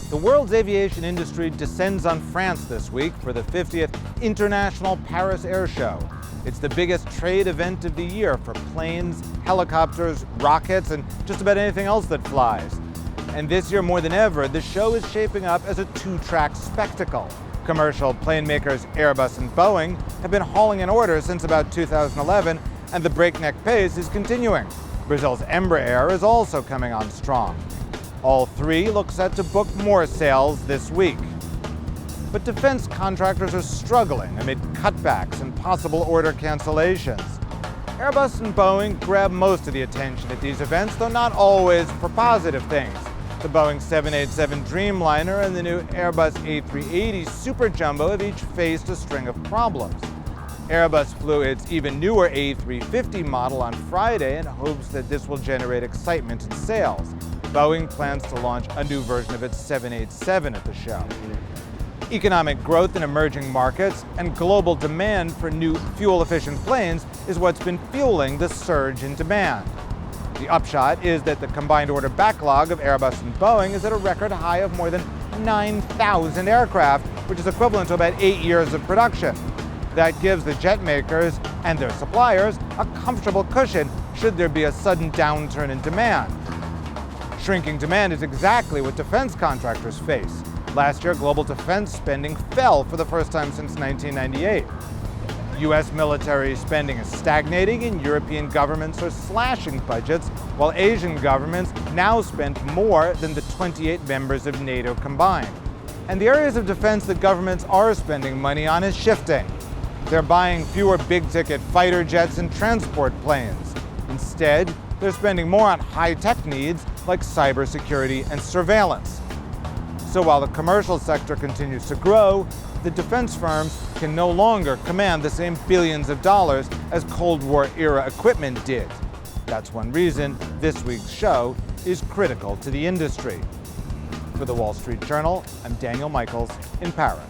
The world's aviation industry descends on France this week for the 50th International Paris Air Show. It's the biggest trade event of the year for planes, helicopters, rockets, and just about anything else that flies. And this year more than ever, the show is shaping up as a two-track spectacle. Commercial plane makers Airbus and Boeing have been hauling in orders since about 2011, and the breakneck pace is continuing. Brazil's Embraer is also coming on strong. All three look set to book more sales this week. But defense contractors are struggling amid cutbacks and possible order cancellations. Airbus and Boeing grab most of the attention at these events, though not always for positive things. The Boeing 787 Dreamliner and the new Airbus A380 Super Jumbo have each faced a string of problems. Airbus flew its even newer A350 model on Friday in hopes that this will generate excitement in sales. Boeing plans to launch a new version of its 787 at the show. Economic growth in emerging markets and global demand for new fuel-efficient planes is what's been fueling the surge in demand. The upshot is that the combined order backlog of Airbus and Boeing is at a record high of more than 9,000 aircraft, which is equivalent to about 8 years of production. That gives the jet makers and their suppliers a comfortable cushion should there be a sudden downturn in demand. Shrinking demand is exactly what defense contractors face. Last year, global defense spending fell for the first time since 1998. U.S. military spending is stagnating and European governments are slashing budgets, while Asian governments now spend more than the 28 members of NATO combined. And the areas of defense that governments are spending money on is shifting. They're buying fewer big-ticket fighter jets and transport planes. Instead, they're spending more on high-tech needs like cybersecurity and surveillance. So while the commercial sector continues to grow, the defense firms can no longer command the same billions of dollars as Cold War-era equipment did. That's one reason this week's show is critical to the industry. For the Wall Street Journal, I'm Daniel Michaels in Paris.